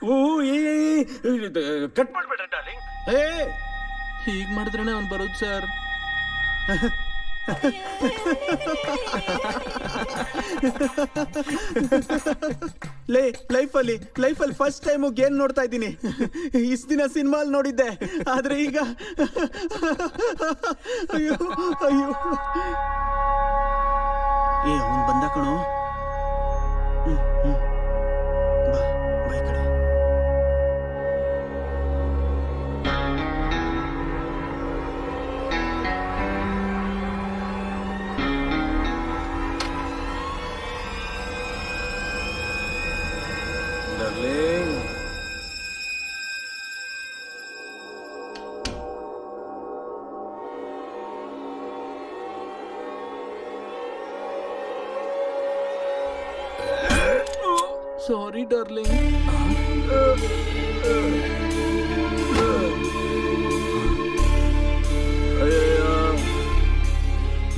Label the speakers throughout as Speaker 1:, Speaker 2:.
Speaker 1: ಓ cut ಮಾಡ್ಬೇಡ darling.
Speaker 2: ಹೀಗ್ ಮಾಡಿದ್ರೇನೆ ಅವ್ನು ಬರೋದು ಸರ್.
Speaker 3: ಲೈಫಲ್ಲಿ ಫಸ್ಟ್ ಟೈಮು ಗೇಮ್ ನೋಡ್ತಾ ಇದ್ದೀನಿ. ಇಷ್ಟು ದಿನ ಸಿನಿಮಾಲ್ ನೋಡಿದ್ದೆ, ಆದ್ರೆ ಈಗ ಅಯ್ಯೋ ಅಯ್ಯೋ. ಅವನು ಬಂದ ಕಣೋ. ಬಾ ಬೈ ಕಡೆ.
Speaker 1: ಡಾರ್ಲಿಂಗ್,
Speaker 2: ಸಾರಿ ಡಾರ್ಲಿಂಗ್.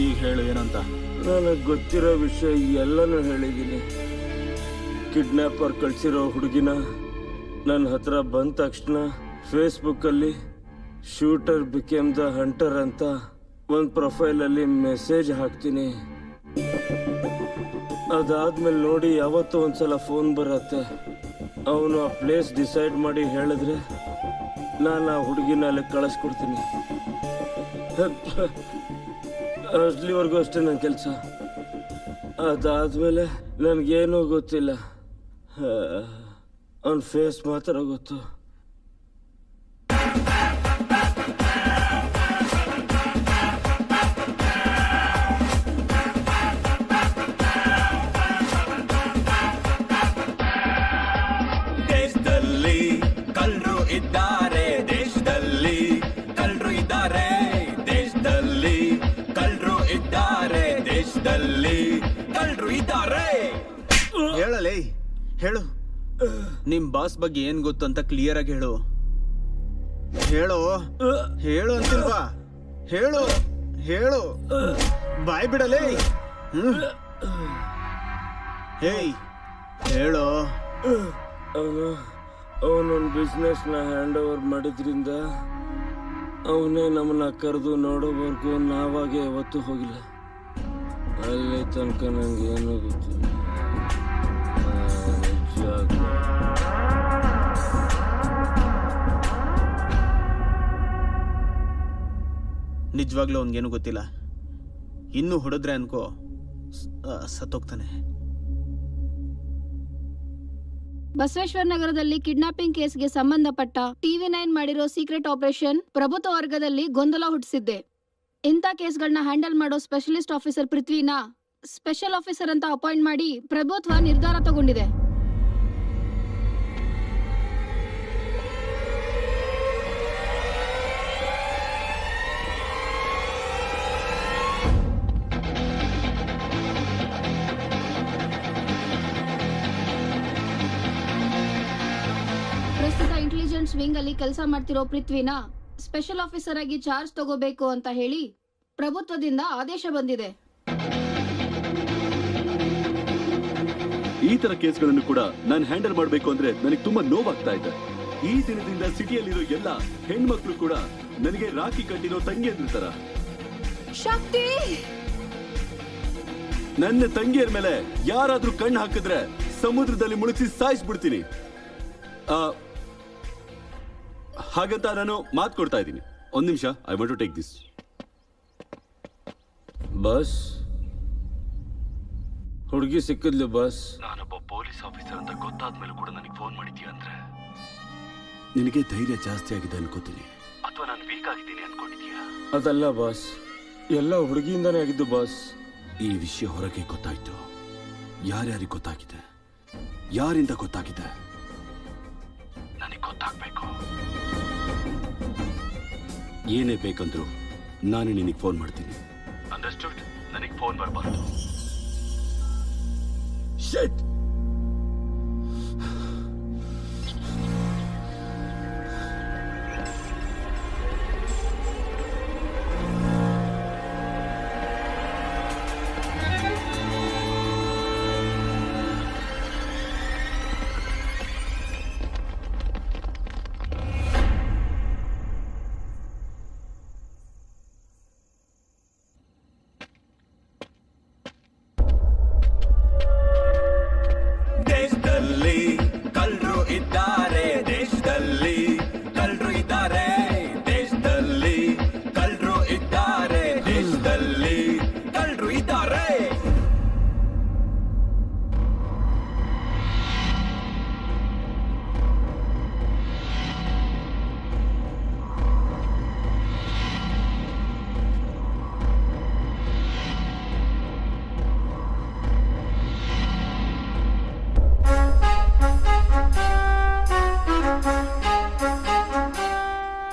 Speaker 3: ಈಗ ಹೇಳು ಏನಂತ.
Speaker 1: ನನಗೆ ಗೊತ್ತಿರೋ ವಿಷಯ ಎಲ್ಲನೂ ಹೇಳಿದ್ದೀನಿ. ಕಿಡ್ನಾಪರ್ ಕಳ್ಸಿರೋ ಹುಡುಗಿನ ನನ್ನ ಹತ್ರ ಬಂದ ತಕ್ಷಣ ಫೇಸ್ಬುಕ್ಕಲ್ಲಿ ಶೂಟರ್ ಬಿಕೇಮ್ ದ ಹಂಟರ್ ಅಂತ ಒಂದು ಪ್ರೊಫೈಲಲ್ಲಿ ಮೆಸೇಜ್ ಹಾಕ್ತೀನಿ. ಅದಾದ್ಮೇಲೆ ನೋಡಿ ಯಾವತ್ತೂ ಒಂದ್ಸಲ ಫೋನ್ ಬರುತ್ತೆ. ಅವನು ಆ ಪ್ಲೇಸ್ ಡಿಸೈಡ್ ಮಾಡಿ ಹೇಳಿದ್ರೆ ನಾನು ಆ ಹುಡುಗಿನ ಅಲ್ಲಿ ಕಳಿಸ್ಕೊಡ್ತೀನಿ. ಅಲ್ಲಿವರೆಗೂ ಅಷ್ಟೇ ನನ್ನ ಕೆಲಸ. ಅದಾದ್ಮೇಲೆ ನನಗೇನೂ ಗೊತ್ತಿಲ್ಲ. ಅವನ ಫೇಸ್ ಮಾತ್ರ ಗೊತ್ತು.
Speaker 4: ದೇಶದಲ್ಲಿ ಕಳ್ಳರು ಇದ್ದಾರೆ, ದೇಶದಲ್ಲಿ ಕಳ್ಳರು ಇದ್ದಾರೆ, ದೇಶದಲ್ಲಿ ಕಳ್ಳರು ಇದ್ದಾರೆ, ದೇಶದಲ್ಲಿ ಕಳ್ಳರು ಇದ್ದಾರೆ.
Speaker 3: ಹೇಳಲೇ, ಹೇಳು. ನಿಮ್ ಬಾಸ್ ಬಗ್ಗೆ ಏನ್ ಗೊತ್ತು ಅಂತ ಕ್ಲಿಯರ್ ಆಗಿ ಹೇಳು. ಹೇಳು ಹೇಳು ಅಂತಿಲ್ವಾ? ಹೇಳು ಹೇಳು. ಬಾಯ್ ಬಿಡಲೇ. ಹೇಯ್ ಹೇಳು.
Speaker 1: ಅವನೊಂದು ಬಿಸ್ನೆಸ್ನ ಹ್ಯಾಂಡ್ ಓವರ್ ಮಾಡಿದ್ರಿಂದ ಅವನೇ ನಮ್ಮನ್ನ ಕರೆದು ನೋಡೋವರೆಗೂ ನಾವಾಗೆ ಯಾವತ್ತೂ ಹೋಗಿಲ್ಲ. ಅಲ್ಲಿ ತನಕ ನಂಗೆ ಏನೂ ಗೊತ್ತಿಲ್ಲ.
Speaker 3: ನಿಜವಾಗ್ಲೂ ಅವನಿಗೇನು ಗೊತ್ತಿಲ್ಲ. ಇನ್ನು ಹೊಡೆದ್ರೆ ಅನ್ಕೋ ಸತ್ತೋಗ್ತಾನೆ.
Speaker 5: ಬಸವೇಶ್ವರ ನಗರದಲ್ಲಿ ಕಿಡ್ನಾಪಿಂಗ್ ಕೇಸ್ಗೆ ಸಂಬಂಧಪಟ್ಟ TV9 ಮಾಡಿರೋ ಸೀಕ್ರೆಟ್ ಆಪರೇಷನ್ ಪ್ರಭುತ್ವ ವರ್ಗದಲ್ಲಿ ಗೊಂದಲ ಹುಟ್ಟಿಸಿದ್ದೆ. ಇಂಥ ಕೇಸ್ಗಳನ್ನ ಹ್ಯಾಂಡಲ್ ಮಾಡೋ ಸ್ಪೆಷಲಿಸ್ಟ್ ಆಫೀಸರ್ ಪೃಥ್ವಿನ ಸ್ಪೆಷಲ್ ಆಫೀಸರ್ ಅಂತ ಅಪಾಯಿಂಟ್ ಮಾಡಿ ಪ್ರಭುತ್ವ ನಿರ್ಧಾರ ತಗೊಂಡಿದೆ. ಪ್ರಸ್ತುತ ಇಂಟೆಲಿಜೆನ್ಸ್ ವಿಂಗ್ ಅಲ್ಲಿ ಕೆಲಸ ಮಾಡ್ತಿರೋ ಪೃಥ್ವಿನ ಸ್ಪೆಷಲ್ ಆಫೀಸರ್ ಆಗಿ ಚಾರ್ಜ್ ತಗೋಬೇಕು ಅಂತ ಹೇಳಿ ಪ್ರಭುತ್ವದಿಂದ ಆದೇಶ ಬಂದಿದೆ.
Speaker 6: ಈ ತರ ಕೇಸ್ಗಳನ್ನು ಕೂಡ ನಾನು ಹ್ಯಾಂಡಲ್ ಮಾಡಬೇಕು ಅಂದ್ರೆ ನನಗೆ ತುಂಬಾ ನೋವಾಗ್ತಾ ಇದೆ. ಈ ದಿನದಿಂದ ಸಿಟಿಯಲ್ಲಿರೋ ಎಲ್ಲ ಹೆಣ್ಮಕ್ಳು ಕೂಡ ನನಗೆ ರಾಖಿ ಕಟ್ಟಿರೋ ತಂಗಿಯಂದ್ರ ತರ.
Speaker 5: ಶಕ್ತಿ,
Speaker 6: ನನ್ನ ತಂಗಿಯರ ಮೇಲೆ ಯಾರಾದ್ರೂ ಕಣ್ಣು ಹಾಕಿದ್ರೆ ಸಮುದ್ರದಲ್ಲಿ ಮುಳುಗಿಸಿ ಸಾಯಿಸ್ಬಿಡ್ತೀನಿ. ಹಾಗಂತ ನಾನು ಮಾತು ಕೊಡ್ತಾ ಇದ್ದೀನಿ. ಒಂದ್ ನಿಮಿಷ, I want to take this.
Speaker 1: ಬಸ್ ಹುಡುಗಿ ಸಿಕ್ಕಿದ್ಲು ಬಸ್.
Speaker 6: ನಾನೊಬ್ಬ ಪೊಲೀಸ್ ಆಫೀಸರ್ ಅಂತ ಗೊತ್ತಾದ್ಮೇಲೆ ಕೂಡ ನನಗೆ ಫೋನ್ ಮಾಡಿದ್ಯಾ ಅಂದ್ರೆ ನಿನಗೆ ಧೈರ್ಯ ಜಾಸ್ತಿ ಆಗಿದೆ ಅನ್ಕೋತೀನಿ, ಅಥವಾ ನಾನು ವೀಕ್ ಆಗಿದ್ದೀನಿ ಅನ್ಕೊಂಡಿದ್ಯಾ?
Speaker 1: ಅದಲ್ಲ ಬಾಸ್, ಎಲ್ಲ ಹುಡುಗಿಯಿಂದಾನೇ ಆಗಿದ್ದು ಬಾಸ್.
Speaker 6: ಈ ವಿಷಯ ಹೊರಗೆ ಗೊತ್ತಾಯ್ತು. ಯಾರ್ಯಾರಿಗೆ ಗೊತ್ತಾಗಿದೆ, ಯಾರಿಂದ ಗೊತ್ತಾಗಿದೆ, ನನಗೆ ಗೊತ್ತಾಗ್ಬೇಕು. ಏನೇ ಬೇಕಂದ್ರು ನಾನು ನಿನಗೆ ಫೋನ್ ಮಾಡ್ತೀನಿ. ಅಂಡರ್ಸ್ಟುಡ್? ನನಗೆ ಫೋನ್ ಬರಬಾರ್ದು. ಶಿಟ್.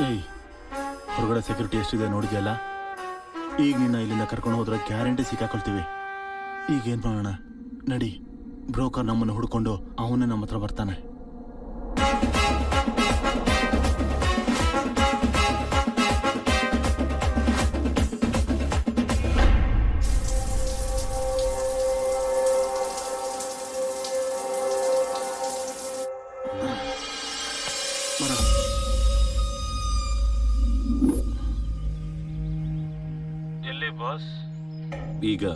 Speaker 3: ಏಯ್, ಹೊರಗಡೆ ಸೆಕ್ಯೂರಿಟಿ ಎಷ್ಟಿದೆ ನೋಡಿದ್ಯಲ್ಲ? ಈಗ ನಿನ್ನ ಇಲ್ಲಿಂದ ಕರ್ಕೊಂಡು ಹೋದ್ರೆ ಗ್ಯಾರಂಟಿ ಸಿಕ್ಕಾಕೊಳ್ತೀವಿ. ಈಗೇನು ಮಾಡೋಣ? ನಡಿ, ಬ್ರೋಕರ್ ನಮ್ಮನ್ನು ಹುಡ್ಕೊಂಡು ಅವನೇ ನಮ್ಮ ಹತ್ರ ಬರ್ತಾನೆ.
Speaker 6: ಈಗ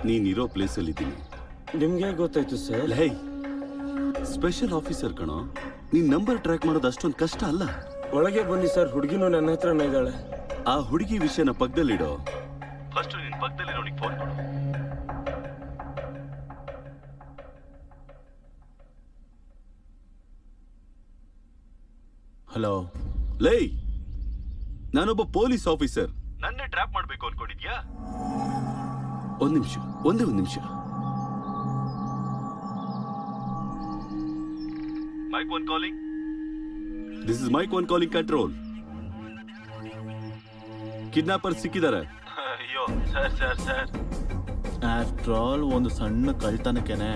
Speaker 6: ನೀನಿರೋ ಪ್ಲೇಸಲ್ಲಿ ಇದ್ದೀನಿ.
Speaker 1: ನಿಮ್ಗೆ ಗೊತ್ತಾಯ್ತು ಸರ್?
Speaker 6: ಲೈ, ಸ್ಪೆಷಲ್ ಆಫೀಸರ್ ಕಣೋ, ನೀನ್ ನಂಬರ್ ಟ್ರ್ಯಾಕ್ ಮಾಡೋದು ಅಷ್ಟೊಂದು ಕಷ್ಟ ಅಲ್ಲ.
Speaker 1: ಒಳಗೆ ಬನ್ನಿ ಸರ್, ಹುಡುಗಿನೂ ನನ್ನ ಹತ್ರನೇ ಇದ್ದಾಳೆ.
Speaker 6: ಆ ಹುಡುಗಿ ವಿಷಯನ ಪಕ್ಕದಲ್ಲಿಡೋ. ಫಸ್ಟ್ ನಿನ್ ಪಕ್ಕದಲ್ಲಿರೋನಿಗೆ ಫೋನ್ ಮಾಡು.
Speaker 3: ಹಲೋ.
Speaker 6: ಲೈ, ನಾನೊಬ್ಬ ಪೊಲೀಸ್ ಆಫೀಸರ್. ನನ್ನೇ ಟ್ರ್ಯಾಪ್ ಮಾಡ್ಬೇಕು ಅನ್ಕೊಂಡಿದ್ಯಾ? ಒಂದ್ ನಿಮಿಷ, ಒಂದೇ ಒಂದ್ ನಿಮಿಷ. Mike one calling. This is mike one calling control. Kidnapper ಸಿಕ್ಕಿದ್ದಾರೆ.
Speaker 3: ಅಯ್ಯೋ ಸರ್. ಆಫ್ಟರ್ ಆಲ್ ಒಂದು ಸಣ್ಣ ಕಳ್ತನಕ್ಕೆನೆ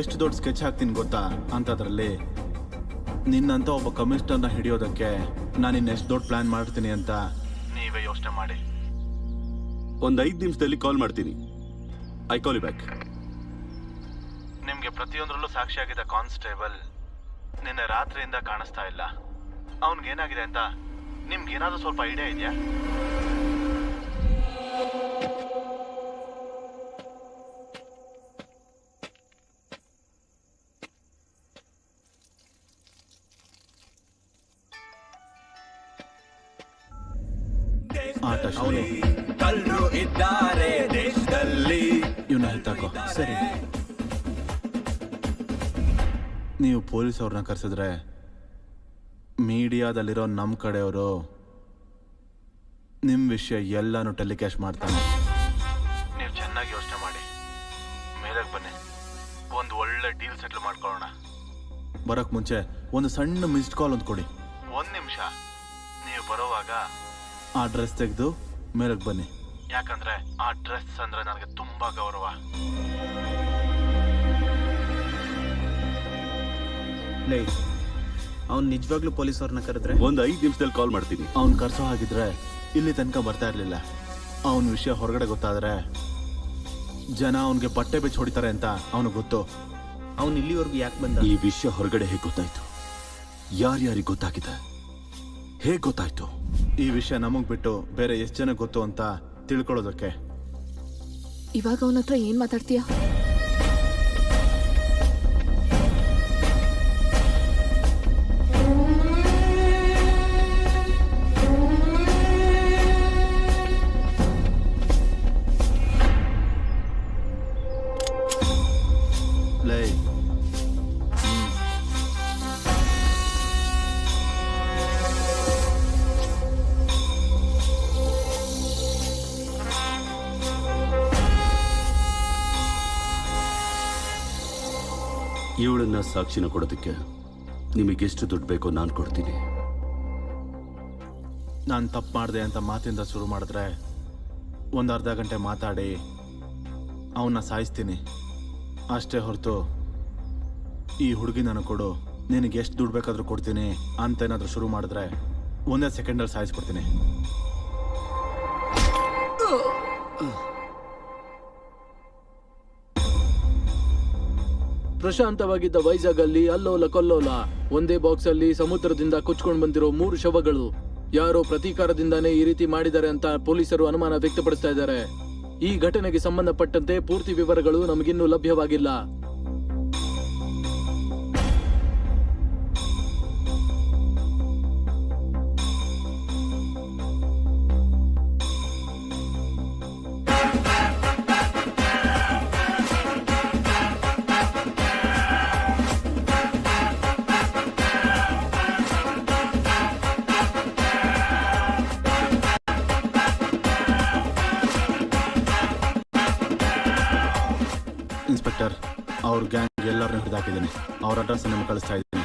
Speaker 3: ಎಷ್ಟು ದೊಡ್ಡ ಸ್ಕೆಚ್ ಹಾಕ್ತೀನಿ ಗೊತ್ತಾ? ಅಂತದ್ರಲ್ಲಿ ನಿನ್ನಂತ ಒಬ್ಬ ಕಮಿಷನರ್ನ ಹಿಡಿಯೋದಕ್ಕೆ ನಾನು ಇನ್ನೆಷ್ಟು ದೊಡ್ಡ ಪ್ಲಾನ್ ಮಾಡ್ತೀನಿ ಅಂತ ನೀವೇ ಯೋಚನೆ ಮಾಡಿ.
Speaker 6: ಒಂದ್ 5 ನಿಮಿಷದಲ್ಲಿ ಕಾಲ್ ಮಾಡ್ತೀನಿ. I call you back.
Speaker 3: ನಿಮ್ಗೆ ಪ್ರತಿಯೊಂದರಲ್ಲೂ ಸಾಕ್ಷಿಯಾಗಿದ್ದ ಕಾನ್ಸ್ಟೇಬಲ್ ನಿನ್ನೆ ರಾತ್ರಿಯಿಂದ ಕಾಣಿಸ್ತಾ ಇಲ್ಲ. ಅವನ್ಗೇನಾಗಿದೆ ಅಂತ ನಿಮ್ಗೇನಾದ್ರೂ ಸ್ವಲ್ಪ ಐಡಿಯಾ ಇದೆಯಾ? ಆಟ
Speaker 4: ಕಳ್ಳರು ಇದ್ದಾರೆ ದೇಶದಲ್ಲಿ.
Speaker 3: ಇವನ್ನ ಎತ್ತಾಕೋ. ಸರಿ, ನೀವು ಪೊಲೀಸ್ ಅವ್ರನ್ನ ಕರೆಸಿದ್ರೆ ಮೀಡಿಯಾದಲ್ಲಿರೋ ನಮ್ಮ ಕಡೆಯವರು ನಿಮ್ಮ ವಿಷಯ ಎಲ್ಲಾನು ಟೆಲಿಕಾಸ್ಟ್ ಮಾಡ್ತಾನೆ. ನೀವು ಚೆನ್ನಾಗಿ ಯೋಚನೆ ಮಾಡಿ, ಮೇಲಕ್ಕೆ ಬನ್ನಿ, ಒಂದು ಒಳ್ಳೆ ಡೀಲ್ ಸೆಟ್ಲ್ ಮಾಡ್ಕೊಳ್ಳೋಣ. ಬರೋಕ್ ಮುಂಚೆ ಒಂದು ಸಣ್ಣ ಮಿಸ್ಡ್ ಕಾಲ್ ಒಂದು ಕೊಡಿ. 1 ನಿಮಿಷ. ನೀವು ಬರೋವಾಗ ಆ ಡ್ರೆಸ್ ತೆಗೆದು ಮೇಲಕ್ಕೆ ಬನ್ನಿ, ಯಾಕಂದ್ರೆ ಆ ಡ್ರೆಸ್ ಅಂದ್ರೆ ನನಗೆ ತುಂಬಾ ಗೌರವ.
Speaker 7: ಅವ್ನು ನಿಜವಾಗ್ಲೂ ಪೊಲೀಸ್ ಅವ್ರನ್ನ ಕರೆದ್ರೆ
Speaker 6: ಒಂದ್ 5 ನಿಮಿಷದಲ್ಲಿ ಕಾಲ್ ಮಾಡ್ತೀನಿ.
Speaker 3: ಅವ್ನು ಕರ್ಸೋ ಹಾಗಿದ್ರೆ ಇಲ್ಲಿ ತನಕ ಬರ್ತಾ ಇರ್ಲಿಲ್ಲ. ಅವನ ವಿಷಯ ಹೊರಗಡೆ ಗೊತ್ತಾದ್ರೆ ಜನ ಅವನಿಗೆ ಬಟ್ಟೆ ಬೆಚ್ಚ ಹೊಡಿತಾರೆ ಅಂತ ಅವನು ಗೊತ್ತು.
Speaker 7: ಅವ್ನು ಇಲ್ಲಿವರೆಗೂ ಯಾಕೆ ಬಂದ?
Speaker 6: ಈ ವಿಷಯ ಹೊರಗಡೆ ಹೇಗೆ ಗೊತ್ತಾಯ್ತು? ಯಾರ್ಯಾರಿಗೆ ಗೊತ್ತಾಗಿದೆ? ಹೇಗೆ ಗೊತ್ತಾಯ್ತು?
Speaker 3: ಈ ವಿಷಯ ನಮಗ್ ಬಿಟ್ಟು ಬೇರೆ ಎಷ್ಟು ಜನ ಗೊತ್ತು ಅಂತ ತಿಳ್ಕೊಳ್ಳೋದಕ್ಕೆ.
Speaker 5: ಇವಾಗ ಅವನ ಹತ್ರ ಏನ್ ಮಾತಾಡ್ತೀಯ?
Speaker 3: ಲೈ,
Speaker 6: ಇವಳನ್ನ ಸಾಕ್ಷಿನ ಕೊಡೋದಕ್ಕೆ ನಿಮಗೆಷ್ಟು ದುಡ್ಡು ಬೇಕೋ ನಾನು ಕೊಡ್ತೀನಿ.
Speaker 3: ನಾನು ತಪ್ಪು ಮಾಡಿದೆ ಅಂತ ಮಾತಿಂದ ಶುರು ಮಾಡಿದ್ರೆ ಒಂದು ಅರ್ಧ ಗಂಟೆ ಮಾತಾಡಿ ಅವನ್ನ ಸಾಯಿಸ್ತೀನಿ ಅಷ್ಟೇ ಹೊರತು ಈ ಹುಡುಗಿ ನನಗೆ ಕೊಡು, ನಿನಗೆ ಎಷ್ಟು ದುಡ್ಡು ಬೇಕಾದ್ರೂ ಕೊಡ್ತೀನಿ ಅಂತ ಏನಾದರೂ ಶುರು ಮಾಡಿದ್ರೆ 1 ಸೆಕೆಂಡಲ್ಲಿ ಸಾಯಿಸ್ಕೊಡ್ತೀನಿ.
Speaker 2: ಪ್ರಶಾಂತವಾಗಿದ್ದ ವೈಜಾಗ್ ಅಲ್ಲಿ ಅಲ್ಲೋಲ ಕಲ್ಲೋಲ. ಒಂದೇ ಬಾಕ್ಸ್ ಅಲ್ಲಿ ಸಮುದ್ರದಿಂದ ಕೊಚ್ಕೊಂಡು ಬಂದಿರೋ 3 ಶವಗಳು. ಯಾರೋ ಪ್ರತೀಕಾರದಿಂದಾನೇ ಈ ರೀತಿ ಮಾಡಿದ್ದಾರೆ ಅಂತ ಪೊಲೀಸರು ಅನುಮಾನ ವ್ಯಕ್ತಪಡಿಸ್ತಾ ಇದ್ದಾರೆ. ಈ ಘಟನೆಗೆ ಸಂಬಂಧಪಟ್ಟಂತೆ ಪೂರ್ತಿ ವಿವರಗಳು ನಮಗಿನ್ನೂ ಲಭ್ಯವಾಗಿಲ್ಲ.
Speaker 3: ಇನ್ಸ್ಪೆಕ್ಟರ್, ಅವ್ರ ಗ್ಯಾಂಗ್ ಎಲ್ಲರನ್ನೂ ಹಿಡಿದಾಕಿದ್ದೀನಿ. ಅವ್ರ ಅಡ್ರೆಸ್ ನಿಮ್ಗೆ ಕಳಿಸ್ತಾ ಇದ್ದೀನಿ.